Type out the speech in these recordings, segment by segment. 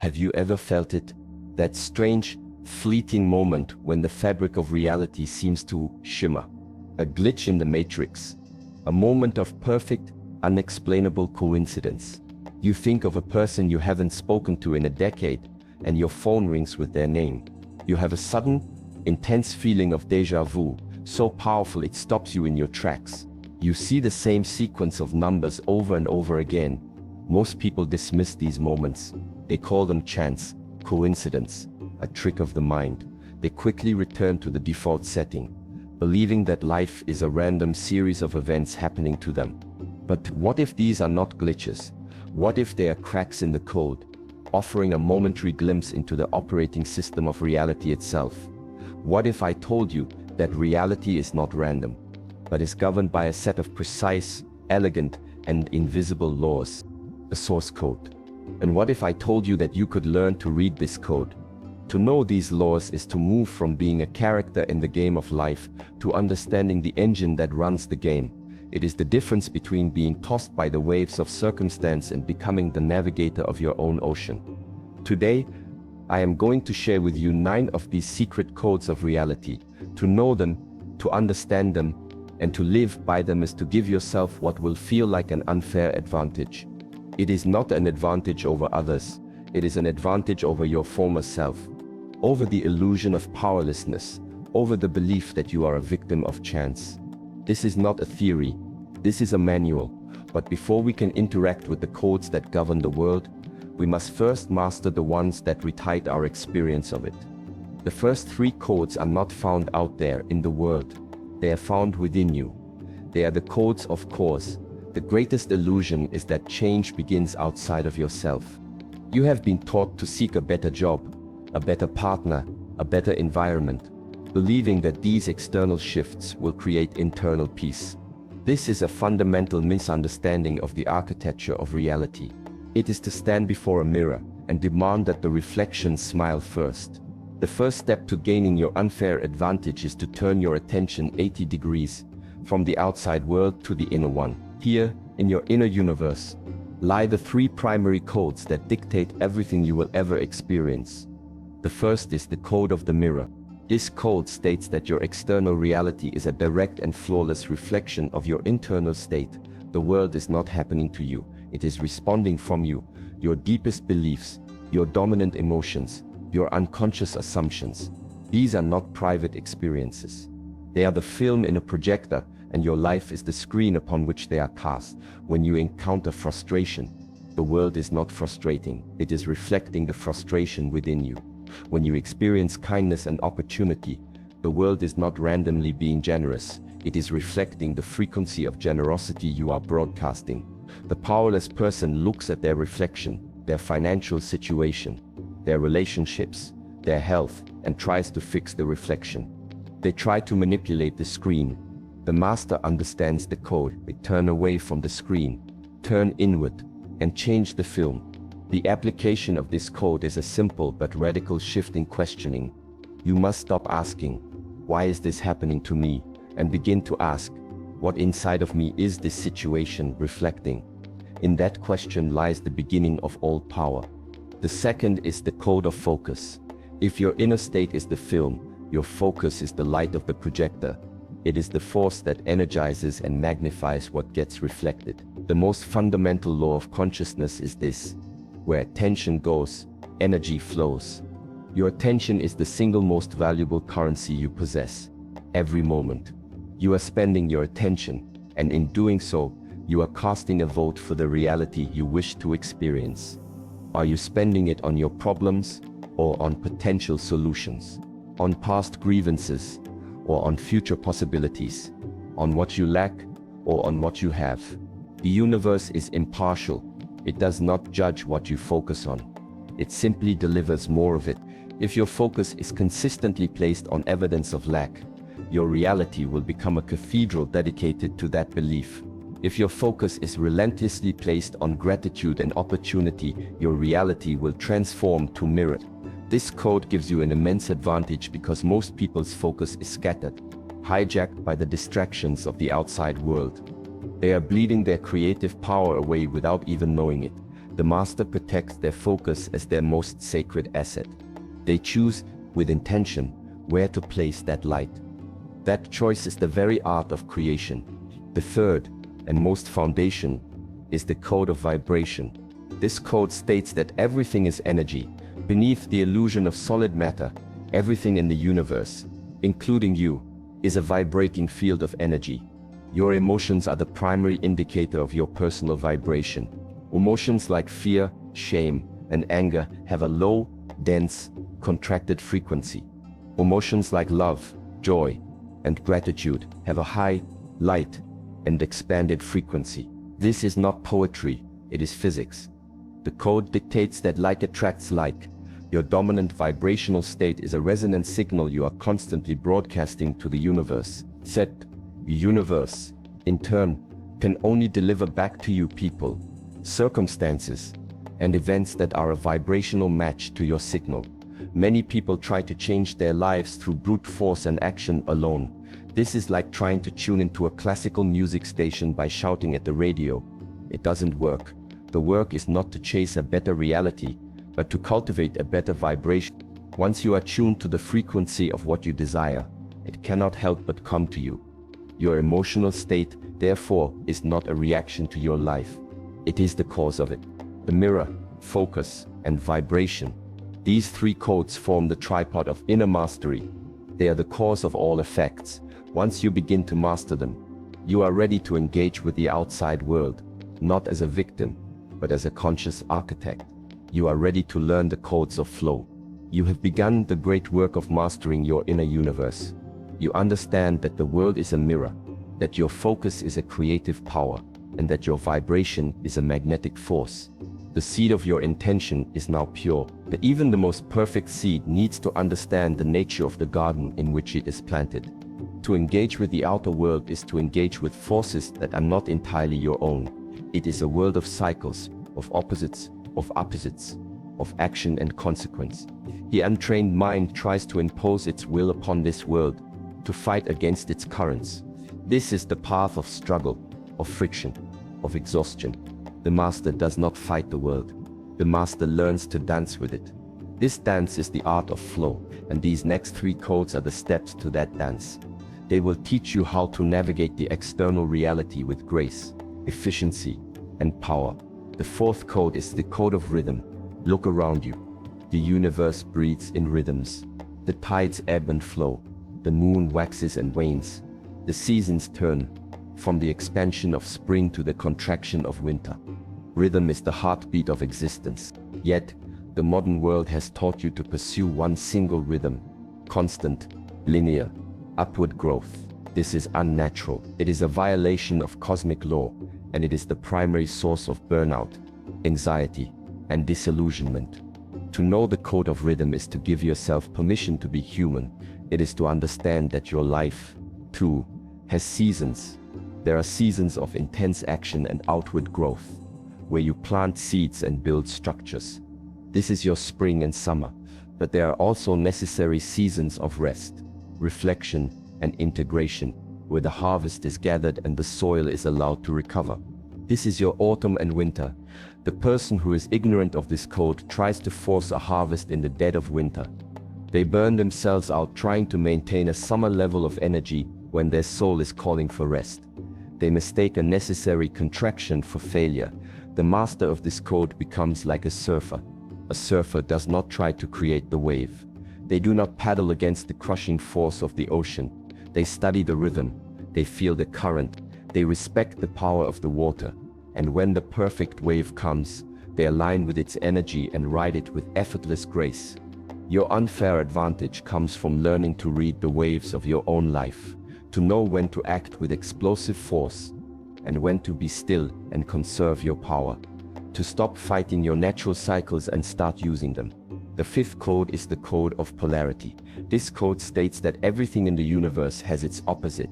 Have you ever felt it? That strange, fleeting moment when the fabric of reality seems to shimmer. A glitch in the matrix. A moment of perfect, unexplainable coincidence. You think of a person you haven't spoken to in a decade, and your phone rings with their name. You have a sudden, intense feeling of déjà vu, so powerful it stops you in your tracks. You see the same sequence of numbers over and over again. Most people dismiss these moments. They call them chance, coincidence, a trick of the mind. They quickly return to the default setting, believing that life is a random series of events happening to them. But what if these are not glitches? What if they are cracks in the code, offering a momentary glimpse into the operating system of reality itself? What if I told you that reality is not random, but is governed by a set of precise, elegant, and invisible laws, a source code? And what if I told you that you could learn to read this code? To know these laws is to move from being a character in the game of life to understanding the engine that runs the game. It is the difference between being tossed by the waves of circumstance and becoming the navigator of your own ocean. Today, I am going to share with you 9 of these secret codes of reality. To know them, to understand them, and to live by them is to give yourself what will feel like an unfair advantage. It is not an advantage over others, it is an advantage over your former self, over the illusion of powerlessness, over the belief that you are a victim of chance. This is not a theory, this is a manual, but before we can interact with the codes that govern the world, we must first master the ones that retard our experience of it. The first 3 codes are not found out there in the world, they are found within you. They are the codes of cause. The greatest illusion is that change begins outside of yourself. You have been taught to seek a better job, a better partner, a better environment, believing that these external shifts will create internal peace. This is a fundamental misunderstanding of the architecture of reality. It is to stand before a mirror and demand that the reflections smile first. The first step to gaining your unfair advantage is to turn your attention 80 degrees from the outside world to the inner one. Here, in your inner universe, lie the 3 primary codes that dictate everything you will ever experience. The first is the code of the mirror. This code states that your external reality is a direct and flawless reflection of your internal state. The world is not happening to you, it is responding from you, your deepest beliefs, your dominant emotions, your unconscious assumptions. These are not private experiences. They are the film in a projector, and your life is the screen upon which they are cast. When you encounter frustration, the world is not frustrating, it is reflecting the frustration within you. When you experience kindness and opportunity, the world is not randomly being generous, it is reflecting the frequency of generosity you are broadcasting. The powerless person looks at their reflection, their financial situation, their relationships, their health, and tries to fix the reflection. They try to manipulate the screen. The master understands the code. They turn away from the screen, turn inward, and change the film. The application of this code is a simple but radical shift in questioning. You must stop asking, "Why is this happening to me?" and begin to ask, "What inside of me is this situation reflecting?" In that question lies the beginning of all power. The second is the code of focus. If your inner state is the film, your focus is the light of the projector. It is the force that energizes and magnifies what gets reflected. The most fundamental law of consciousness is this: where attention goes, energy flows. Your attention is the single most valuable currency you possess. Every moment, you are spending your attention, and in doing so, you are casting a vote for the reality you wish to experience. Are you spending it on your problems, or on potential solutions? On past grievances, or on future possibilities? On what you lack, or on what you have? The universe is impartial. It does not judge what you focus on. It simply delivers more of it. If your focus is consistently placed on evidence of lack, your reality will become a cathedral dedicated to that belief. If your focus is relentlessly placed on gratitude and opportunity, your reality will transform to mirror it. This code gives you an immense advantage because most people's focus is scattered, hijacked by the distractions of the outside world. They are bleeding their creative power away without even knowing it. The master protects their focus as their most sacred asset. They choose, with intention, where to place that light. That choice is the very art of creation. The third, and most foundation, is the code of vibration. This code states that everything is energy. Beneath the illusion of solid matter, everything in the universe, including you, is a vibrating field of energy. Your emotions are the primary indicator of your personal vibration. Emotions like fear, shame, and anger have a low, dense, contracted frequency. Emotions like love, joy, and gratitude have a high, light, and expanded frequency. This is not poetry, it is physics. The code dictates that like attracts like. Your dominant vibrational state is a resonant signal you are constantly broadcasting to the universe. The universe, in turn, can only deliver back to you people, circumstances, and events that are a vibrational match to your signal. Many people try to change their lives through brute force and action alone. This is like trying to tune into a classical music station by shouting at the radio. It doesn't work. The work is not to chase a better reality, but to cultivate a better vibration. Once you are tuned to the frequency of what you desire, it cannot help but come to you. Your emotional state, therefore, is not a reaction to your life. It is the cause of it. The mirror, focus, and vibration. These three codes form the tripod of inner mastery. They are the cause of all effects. Once you begin to master them, you are ready to engage with the outside world, not as a victim, but as a conscious architect. You are ready to learn the codes of flow. You have begun the great work of mastering your inner universe. You understand that the world is a mirror, that your focus is a creative power, and that your vibration is a magnetic force. The seed of your intention is now pure, but even the most perfect seed needs to understand the nature of the garden in which it is planted. To engage with the outer world is to engage with forces that are not entirely your own. It is a world of cycles, of opposites, of action and consequence. The untrained mind tries to impose its will upon this world, to fight against its currents. This is the path of struggle, of friction, of exhaustion. The master does not fight the world. The master learns to dance with it. This dance is the art of flow, and these next three codes are the steps to that dance. They will teach you how to navigate the external reality with grace, efficiency, and power. The fourth code is the code of rhythm. Look around you. The universe breathes in rhythms. The tides ebb and flow. The moon waxes and wanes. The seasons turn, from the expansion of spring to the contraction of winter. Rhythm is the heartbeat of existence. Yet, the modern world has taught you to pursue one single rhythm, constant, linear, upward growth. This is unnatural. It is a violation of cosmic law, and it is the primary source of burnout, anxiety, and disillusionment. To know the code of rhythm is to give yourself permission to be human. It is to understand that your life, too, has seasons. There are seasons of intense action and outward growth, where you plant seeds and build structures. This is your spring and summer, but there are also necessary seasons of rest, reflection, and integration, where the harvest is gathered and the soil is allowed to recover. This is your autumn and winter. The person who is ignorant of this code tries to force a harvest in the dead of winter. They burn themselves out trying to maintain a summer level of energy when their soul is calling for rest. They mistake a necessary contraction for failure. The master of this code becomes like a surfer. A surfer does not try to create the wave. They do not paddle against the crushing force of the ocean. They study the rhythm. They feel the current. They respect the power of the water. And when the perfect wave comes, they align with its energy and ride it with effortless grace. Your unfair advantage comes from learning to read the waves of your own life, to know when to act with explosive force, and when to be still and conserve your power, to stop fighting your natural cycles and start using them. The fifth code is the code of polarity. This code states that everything in the universe has its opposite,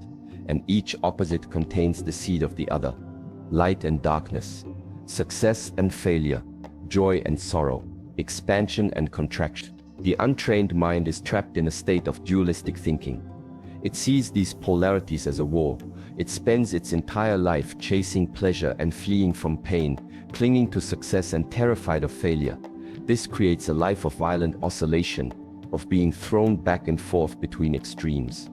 and each opposite contains the seed of the other. Light and darkness, success and failure, joy and sorrow, expansion and contraction. The untrained mind is trapped in a state of dualistic thinking. It sees these polarities as a war. It spends its entire life chasing pleasure and fleeing from pain, clinging to success and terrified of failure. This creates a life of violent oscillation, of being thrown back and forth between extremes.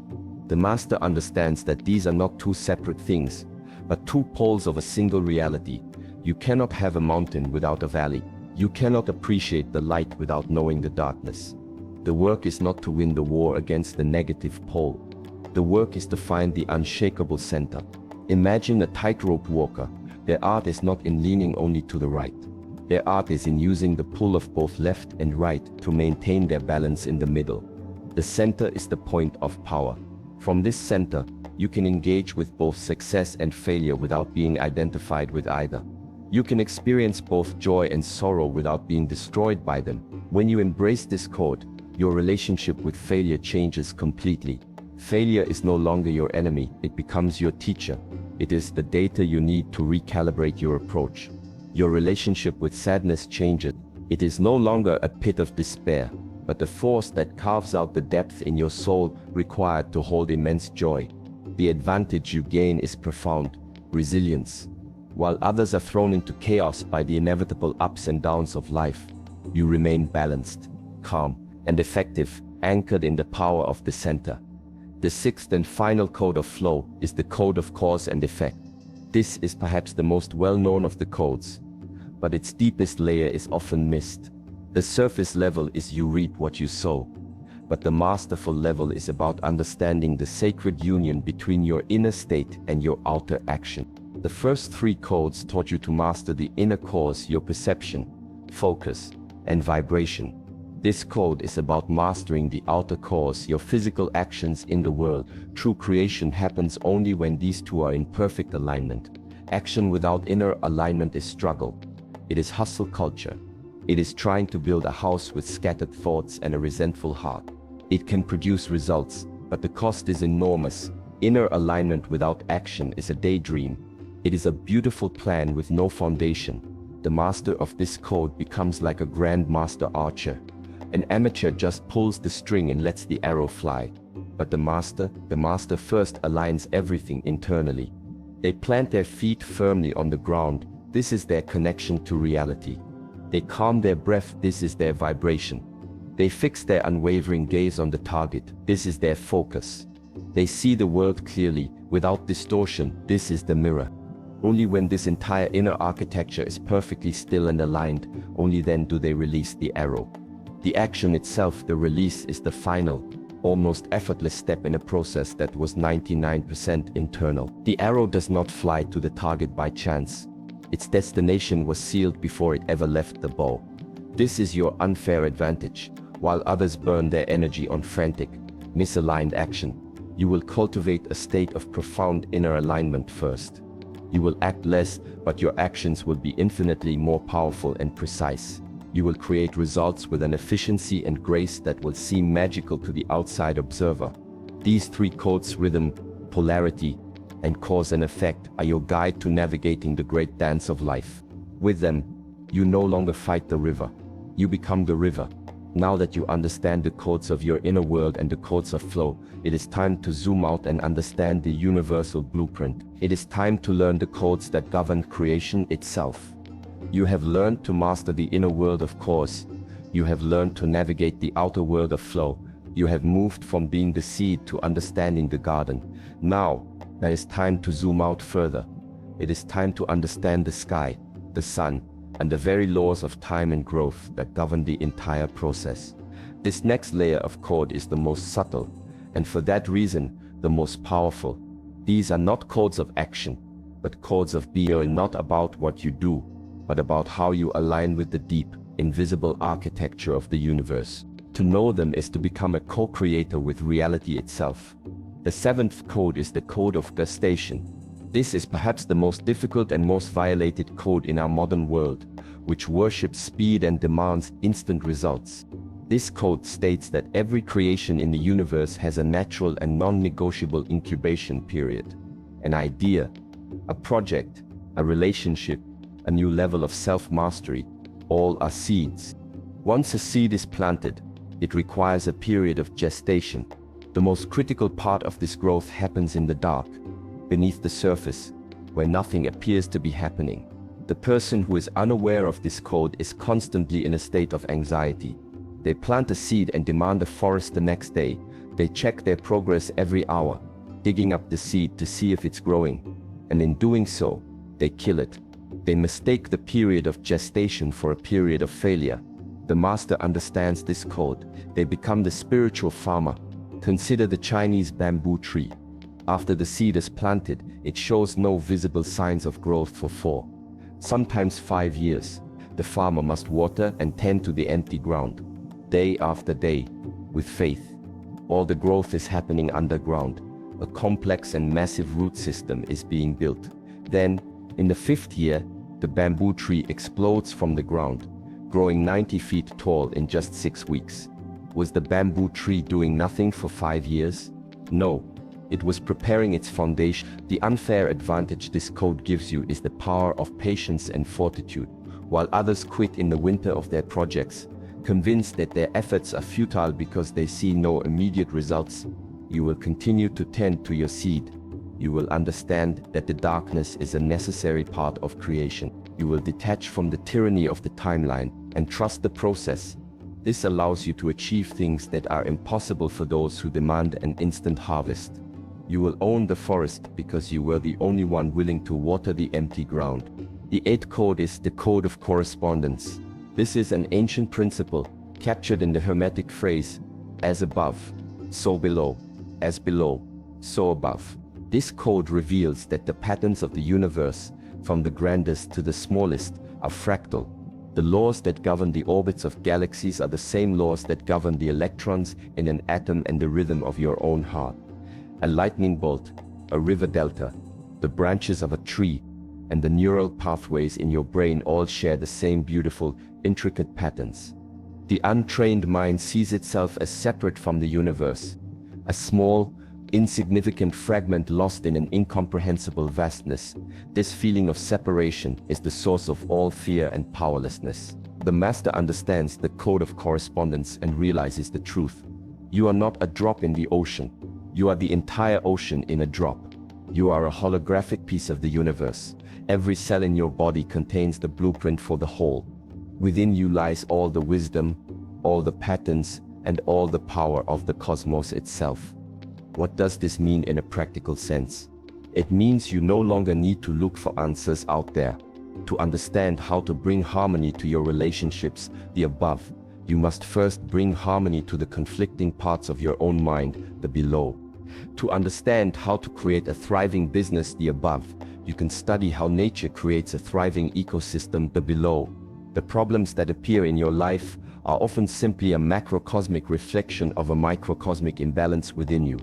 The master understands that these are not two separate things, but two poles of a single reality. You cannot have a mountain without a valley. You cannot appreciate the light without knowing the darkness. The work is not to win the war against the negative pole. The work is to find the unshakable center. Imagine a tightrope walker. Their art is not in leaning only to the right. Their art is in using the pull of both left and right to maintain their balance in the middle. The center is the point of power. From this center, you can engage with both success and failure without being identified with either. You can experience both joy and sorrow without being destroyed by them. When you embrace this code, your relationship with failure changes completely. Failure is no longer your enemy, it becomes your teacher. It is the data you need to recalibrate your approach. Your relationship with sadness changes. It is no longer a pit of despair, but a force that carves out the depth in your soul required to hold immense joy. The advantage you gain is profound: resilience. While others are thrown into chaos by the inevitable ups and downs of life, you remain balanced, calm, and effective, anchored in the power of the center. The sixth and final code of flow is the code of cause and effect. This is perhaps the most well-known of the codes, but its deepest layer is often missed. The surface level is you reap what you sow, but the masterful level is about understanding the sacred union between your inner state and your outer action. The first three codes taught you to master the inner cause, your perception, focus, and vibration. This code is about mastering the outer cause, your physical actions in the world. True creation happens only when these two are in perfect alignment. Action without inner alignment is struggle. It is hustle culture. It is trying to build a house with scattered thoughts and a resentful heart. It can produce results, but the cost is enormous. Inner alignment without action is a daydream. It is a beautiful plan with no foundation. The master of this code becomes like a grandmaster archer. An amateur just pulls the string and lets the arrow fly. But the master first aligns everything internally. They plant their feet firmly on the ground. This is their connection to reality. They calm their breath. This is their vibration. They fix their unwavering gaze on the target. This is their focus. They see the world clearly, without distortion. This is the mirror. Only when this entire inner architecture is perfectly still and aligned, only then do they release the arrow. The action itself, the release, is the final, almost effortless step in a process that was 99% internal. The arrow does not fly to the target by chance. Its destination was sealed before it ever left the bow. This is your unfair advantage. While others burn their energy on frantic, misaligned action, you will cultivate a state of profound inner alignment first. You will act less, but your actions will be infinitely more powerful and precise. You will create results with an efficiency and grace that will seem magical to the outside observer. These three codes, rhythm, polarity, and cause and effect, are your guide to navigating the great dance of life. With them, you no longer fight the river. You become the river. Now that you understand the codes of your inner world and the codes of flow, it is time to zoom out and understand the universal blueprint. It is time to learn the codes that govern creation itself. You have learned to master the inner world of cause. You have learned to navigate the outer world of flow. You have moved from being the seed to understanding the garden. Now, it is time to zoom out further. It is time to understand the sky, the sun, and the very laws of time and growth that govern the entire process. This next layer of code is the most subtle, and for that reason, the most powerful. These are not codes of action, but codes of being, not about what you do, but about how you align with the deep, invisible architecture of the universe. To know them is to become a co-creator with reality itself. The seventh code is the code of gestation. This is perhaps the most difficult and most violated code in our modern world, which worships speed and demands instant results. This code states that every creation in the universe has a natural and non-negotiable incubation period. An idea, a project, a relationship, a new level of self-mastery, all are seeds. Once a seed is planted, it requires a period of gestation. The most critical part of this growth happens in the dark, beneath the surface, where nothing appears to be happening. The person who is unaware of this code is constantly in a state of anxiety. They plant a seed and demand a forest the next day. They check their progress every hour, digging up the seed to see if it's growing. And in doing so, they kill it. They mistake the period of gestation for a period of failure. The master understands this code. They become the spiritual farmer. Consider the Chinese bamboo tree. After the seed is planted, it shows no visible signs of growth for 4, sometimes 5 years. The farmer must water and tend to the empty ground, day after day, with faith. All the growth is happening underground. A complex and massive root system is being built. Then, in the 5th year, the bamboo tree explodes from the ground, growing 90 feet tall in just 6 weeks. Was the bamboo tree doing nothing for 5 years? No. It was preparing its foundation. The unfair advantage this code gives you is the power of patience and fortitude. While others quit in the winter of their projects, convinced that their efforts are futile because they see no immediate results, you will continue to tend to your seed. You will understand that the darkness is a necessary part of creation. You will detach from the tyranny of the timeline and trust the process. This allows you to achieve things that are impossible for those who demand an instant harvest. You will own the forest because you were the only one willing to water the empty ground. The 8th code is the code of correspondence. This is an ancient principle captured in the Hermetic phrase, as above, so below, as below, so above. This code reveals that the patterns of the universe, from the grandest to the smallest, are fractal. The laws that govern the orbits of galaxies are the same laws that govern the electrons in an atom and the rhythm of your own heart. A lightning bolt, a river delta, the branches of a tree, and the neural pathways in your brain all share the same beautiful, intricate patterns. The untrained mind sees itself as separate from the universe, a small, insignificant fragment lost in an incomprehensible vastness. This feeling of separation is the source of all fear and powerlessness. The master understands the code of correspondence and realizes the truth. You are not a drop in the ocean. You are the entire ocean in a drop. You are a holographic piece of the universe. Every cell in your body contains the blueprint for the whole. Within you lies all the wisdom, all the patterns, and all the power of the cosmos itself. What does this mean in a practical sense? It means you no longer need to look for answers out there. To understand how to bring harmony to your relationships, the above, you must first bring harmony to the conflicting parts of your own mind, the below. To understand how to create a thriving business, the above, you can study how nature creates a thriving ecosystem, the below. The problems that appear in your life are often simply a macrocosmic reflection of a microcosmic imbalance within you.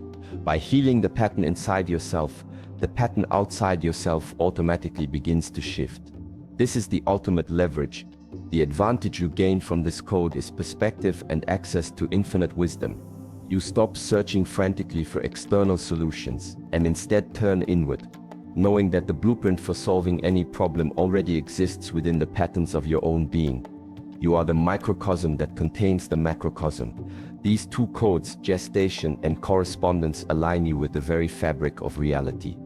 By healing the pattern inside yourself, the pattern outside yourself automatically begins to shift. This is the ultimate leverage. The advantage you gain from this code is perspective and access to infinite wisdom. You stop searching frantically for external solutions and instead turn inward, knowing that the blueprint for solving any problem already exists within the patterns of your own being. You are the microcosm that contains the macrocosm. These 2 codes, gestation and correspondence, align you with the very fabric of reality.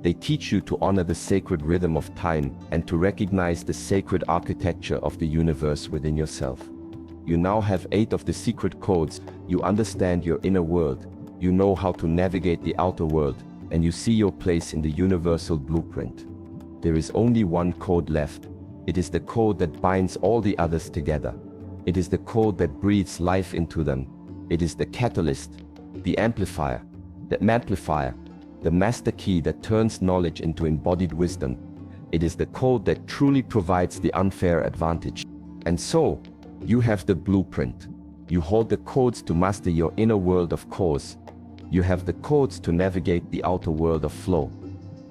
They teach you to honor the sacred rhythm of time and to recognize the sacred architecture of the universe within yourself. You now have 8 of the secret codes. You understand your inner world, you know how to navigate the outer world, and you see your place in the universal blueprint. There is only one code left. It is the code that binds all the others together. It is the code that breathes life into them. It is the catalyst, the amplifier, the magnifier, the master key that turns knowledge into embodied wisdom. It is the code that truly provides the unfair advantage. And so, you have the blueprint. You hold the codes to master your inner world of cause. You have the codes to navigate the outer world of flow.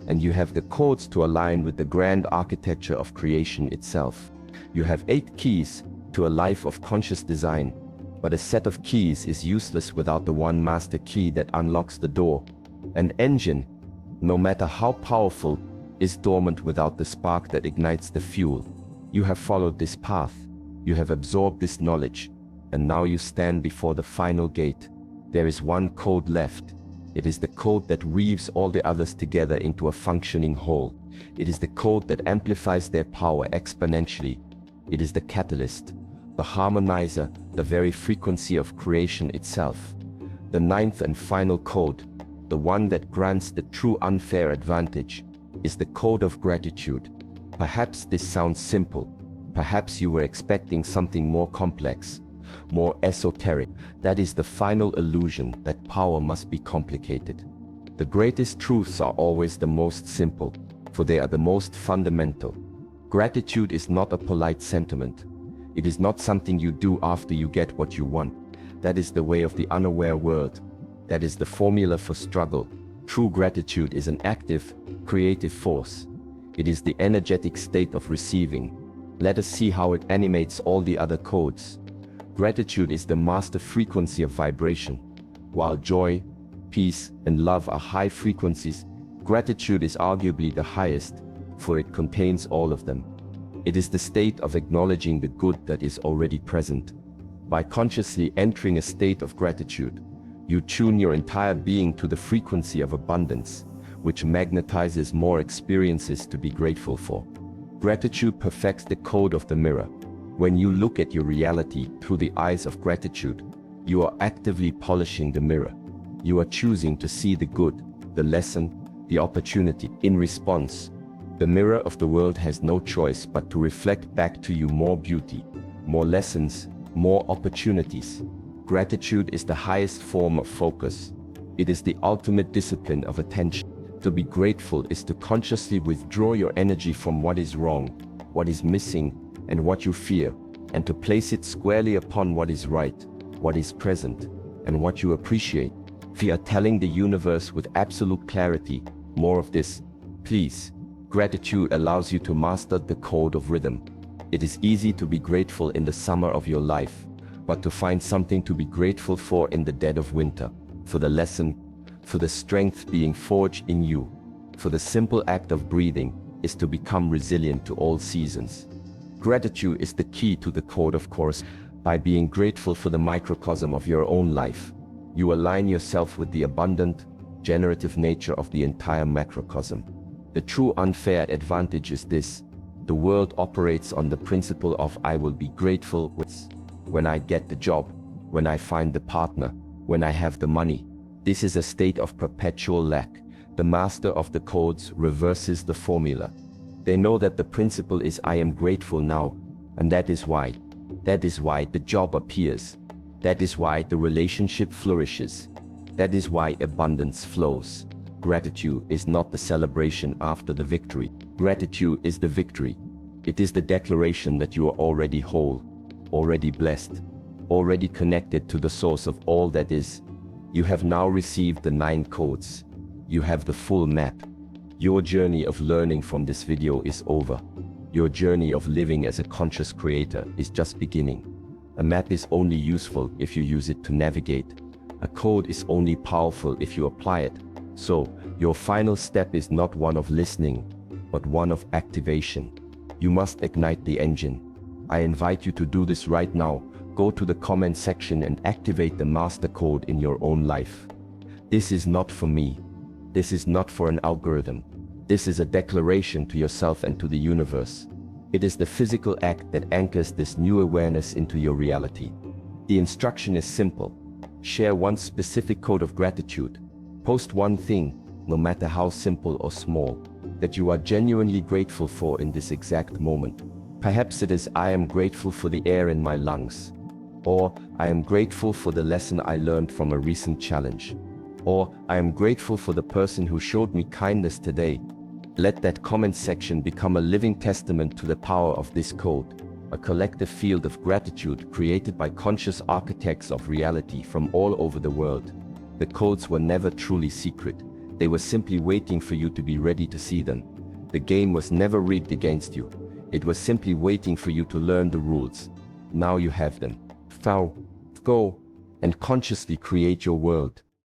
And you have the codes to align with the grand architecture of creation itself. You have 8 keys to a life of conscious design. But a set of keys is useless without the one master key that unlocks the door. An engine, no matter how powerful, is dormant without the spark that ignites the fuel. You have followed this path. You have absorbed this knowledge, and now you stand before the final gate. There is one code left. It is the code that weaves all the others together into a functioning whole. It is the code that amplifies their power exponentially. It is the catalyst, the harmonizer, the very frequency of creation itself. The ninth and final code, the one that grants the true unfair advantage, is the code of gratitude. Perhaps this sounds simple. Perhaps you were expecting something more complex, more esoteric. That is the final illusion that power must be complicated. The greatest truths are always the most simple, for they are the most fundamental. Gratitude is not a polite sentiment. It is not something you do after you get what you want. That is the way of the unaware world. That is the formula for struggle. True gratitude is an active, creative force. It is the energetic state of receiving. Let us see how it animates all the other codes. Gratitude is the master frequency of vibration. While joy, peace, and love are high frequencies, gratitude is arguably the highest, for it contains all of them. It is the state of acknowledging the good that is already present. By consciously entering a state of gratitude, you tune your entire being to the frequency of abundance, which magnetizes more experiences to be grateful for. Gratitude perfects the code of the mirror. When you look at your reality through the eyes of gratitude, you are actively polishing the mirror. You are choosing to see the good, the lesson, the opportunity. In response, the mirror of the world has no choice but to reflect back to you more beauty, more lessons, more opportunities. Gratitude is the highest form of focus. It is the ultimate discipline of attention. To be grateful is to consciously withdraw your energy from what is wrong, what is missing, and what you fear, and to place it squarely upon what is right, what is present, and what you appreciate. We are telling the universe with absolute clarity, more of this, please. Gratitude allows you to master the code of rhythm. It is easy to be grateful in the summer of your life, but to find something to be grateful for in the dead of winter, for the lesson, for the strength being forged in you, for the simple act of breathing, is to become resilient to all seasons. Gratitude is the key to the code of course. By being grateful for the microcosm of your own life, you align yourself with the abundant, generative nature of the entire macrocosm. The true unfair advantage is this: the world operates on the principle of I will be grateful when I get the job, when I find the partner, when I have the money. This is a state of perpetual lack. The master of the codes reverses the formula. They know that the principle is I am grateful now, and that is why the job appears. That is why the relationship flourishes. That is why abundance flows. Gratitude is not the celebration after the victory. Gratitude is the victory. It is the declaration that you are already whole, already blessed, already connected to the source of all that is. You have now received the 9 codes. You have the full map. Your journey of learning from this video is over. Your journey of living as a conscious creator is just beginning. A map is only useful if you use it to navigate. A code is only powerful if you apply it. So, your final step is not one of listening, but one of activation. You must ignite the engine. I invite you to do this right now. Go to the comment section and activate the master code in your own life. This is not for me. This is not for an algorithm. This is a declaration to yourself and to the universe. It is the physical act that anchors this new awareness into your reality. The instruction is simple. Share one specific code of gratitude. Post one thing, no matter how simple or small, that you are genuinely grateful for in this exact moment. Perhaps it is I am grateful for the air in my lungs. Or I am grateful for the lesson I learned from a recent challenge. Or I am grateful for the person who showed me kindness today. Let that comment section become a living testament to the power of this code, a collective field of gratitude created by conscious architects of reality from all over the world. The codes were never truly secret. They were simply waiting for you to be ready to see them. The game was never rigged against you. It was simply waiting for you to learn the rules. Now you have them. Go and consciously create your world.